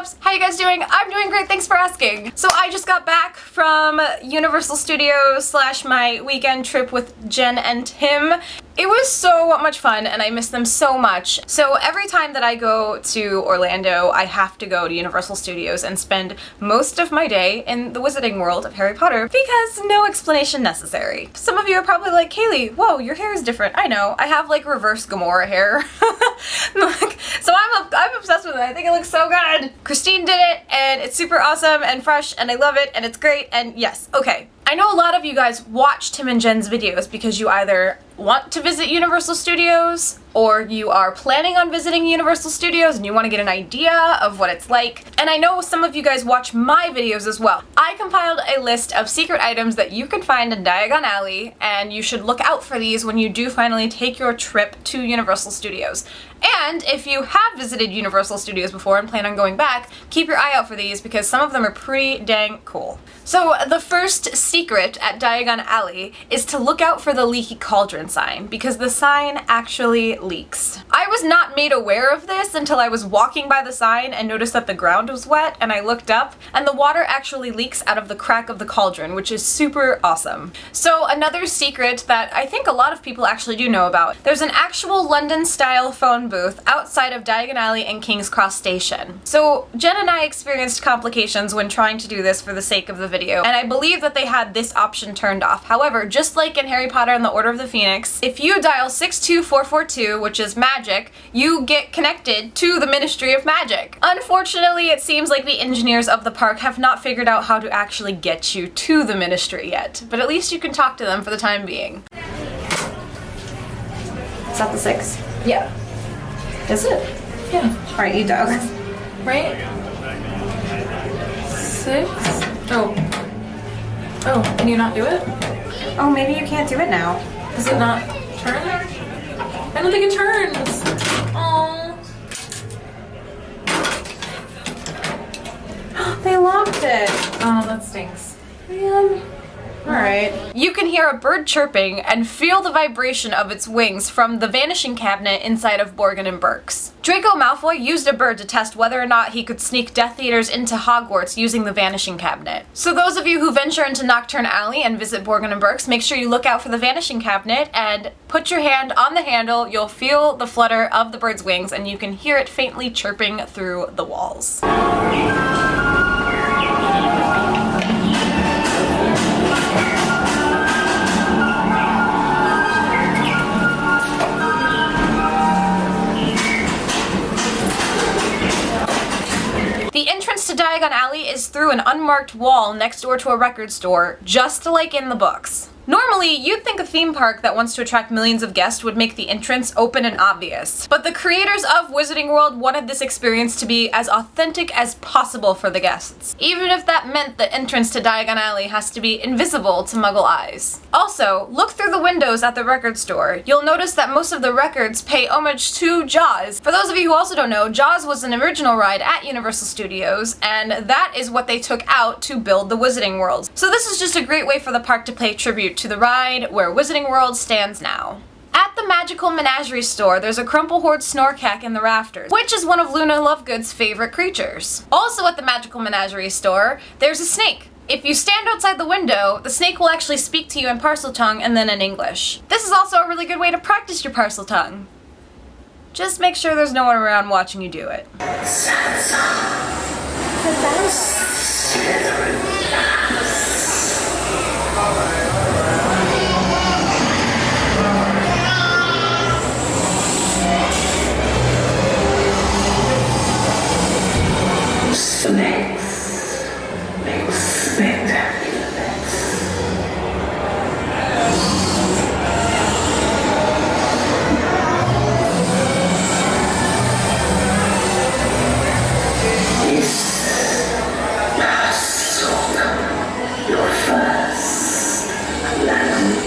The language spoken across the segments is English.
loves? How you guys doing? I'm doing great, thanks for asking. So I just got back from Universal Studios / my weekend trip with Jen and Tim. It was so much fun and I miss them so much. So every time that I go to Orlando, I have to go to Universal Studios and spend most of my day in the Wizarding World of Harry Potter because no explanation necessary. Some of you are probably like, Kayleigh, whoa, your hair is different. I know, I have like reverse Gamora hair. So I'm obsessed with it. I think it looks so good. Christine did it and it's super awesome and fresh and I love it and it's great and yes, okay. I know a lot of you guys watch Tim and Jen's videos because you either want to visit Universal Studios or you are planning on visiting Universal Studios and you want to get an idea of what it's like. And I know some of you guys watch my videos as well. I compiled a list of secret items that you can find in Diagon Alley and you should look out for these when you do finally take your trip to Universal Studios. And if you have visited Universal Studios before and plan on going back, keep your eye out for these because some of them are pretty dang cool. So the first secret at Diagon Alley is to look out for the Leaky Cauldron sign because the sign actually leaks. I was not made aware of this until I was walking by the sign and noticed that the ground was wet and I looked up and the water actually leaks out of the crack of the cauldron, which is super awesome. So another secret that I think a lot of people actually do know about, there's an actual London style phone booth outside of Diagon Alley and King's Cross Station. So Jen and I experienced complications when trying to do this for the sake of the video, and I believe that they had this option turned off. However, just like in Harry Potter and the Order of the Phoenix, if you dial 62442, which is magic, you get connected to the Ministry of Magic. Unfortunately, it seems like the engineers of the park have not figured out how to actually get you to the Ministry yet, but at least you can talk to them for the time being. Is that the 6? Yeah. Is it? Yeah. Alright, you dial. Right? 6? Oh. Oh, can you not do it? Oh, maybe you can't do it now. Does it not turn? I don't think it turns. Oh. They locked it. Oh, that stinks. Man. Alright. You can hear a bird chirping and feel the vibration of its wings from the vanishing cabinet inside of Borgin and Burke's. Draco Malfoy used a bird to test whether or not he could sneak Death Eaters into Hogwarts using the vanishing cabinet. So those of you who venture into Knockturn Alley and visit Borgin and Burke's, make sure you look out for the vanishing cabinet and put your hand on the handle. You'll feel the flutter of the bird's wings and you can hear it faintly chirping through the walls. The entrance to Diagon Alley is through an unmarked wall next door to a record store, just like in the books. Normally, you'd think a theme park that wants to attract millions of guests would make the entrance open and obvious. But the creators of Wizarding World wanted this experience to be as authentic as possible for the guests, even if that meant the entrance to Diagon Alley has to be invisible to Muggle eyes. Also, look through the windows at the record store. You'll notice that most of the records pay homage to Jaws. For those of you who also don't know, Jaws was an original ride at Universal Studios, and that is what they took out to build the Wizarding World. So this is just a great way for the park to pay tribute to the ride where Wizarding World stands now. At the Magical Menagerie store, there's a Crumplehorde Snorkack in the rafters, which is one of Luna Lovegood's favorite creatures. Also at the Magical Menagerie store, there's a snake. If you stand outside the window, the snake will actually speak to you in Parseltongue and then in English. This is also a really good way to practice your Parseltongue. Just make sure there's no one around watching you do it. Snakes make spectacular beds. This must welcome your first land.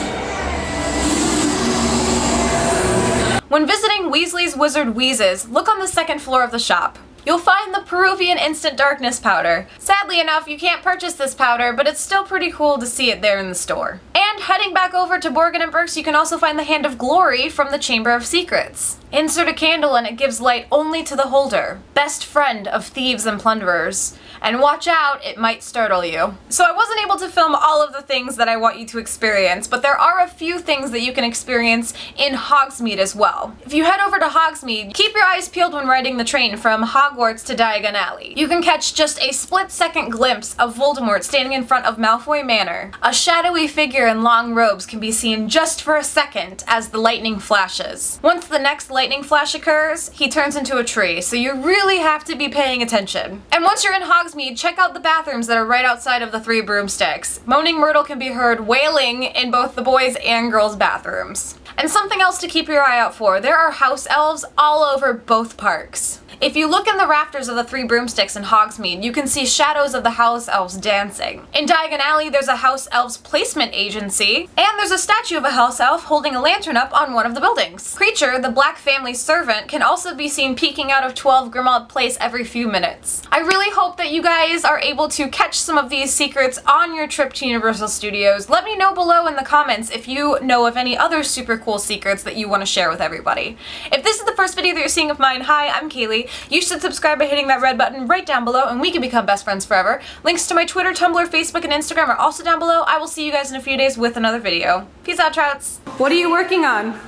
When visiting Weasley's Wizard Wheezes, look on the second floor of the shop. you'll find the Peruvian Instant Darkness powder. Sadly enough, you can't purchase this powder, but it's still pretty cool to see it there in the store. And heading back over to Borgin and Burke's, you can also find the Hand of Glory from the Chamber of Secrets. Insert a candle and it gives light only to the holder. Best friend of thieves and plunderers. And watch out, it might startle you. So I wasn't able to film all of the things that I want you to experience, but there are a few things that you can experience in Hogsmeade as well. If you head over to Hogsmeade, keep your eyes peeled when riding the train from Hogwarts to Diagon Alley. You can catch just a split-second glimpse of Voldemort standing in front of Malfoy Manor. A shadowy figure in long robes can be seen just for a second as the lightning flashes. Once the next lightning flash occurs, he turns into a tree, so you really have to be paying attention. And once you're in Hogsmeade, check out the bathrooms that are right outside of the Three Broomsticks. Moaning Myrtle can be heard wailing in both the boys' and girls' bathrooms. And something else to keep your eye out for, there are house elves all over both parks. If you look in the rafters of the Three Broomsticks in Hogsmeade, you can see shadows of the house elves dancing. In Diagon Alley, there's a house elves placement agency, and there's a statue of a house elf holding a lantern up on one of the buildings. Creature, the Black family servant, can also be seen peeking out of 12 Grimmauld Place every few minutes. I really hope that you guys are able to catch some of these secrets on your trip to Universal Studios. Let me know below in the comments if you know of any other super cool secrets that you want to share with everybody. If this is the first video that you're seeing of mine, hi, I'm Kayleigh. You should subscribe by hitting that red button right down below and we can become best friends forever. Links to my Twitter, Tumblr, Facebook, and Instagram are also down below. I will see you guys in a few days with another video. Peace out, Trouts. What are you working on?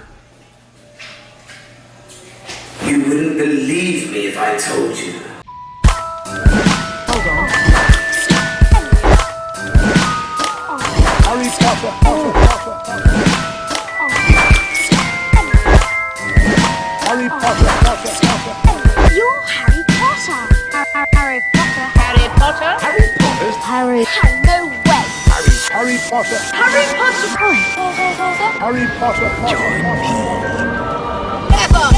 You wouldn't believe me if I told you. Hold on. Harry Potter. Harry Potter. You're Harry Potter. Harry Potter. Harry Potter. Harry Potter. Harry. No way. Harry Potter. Harry Potter. Harry Potter. Join me. Never.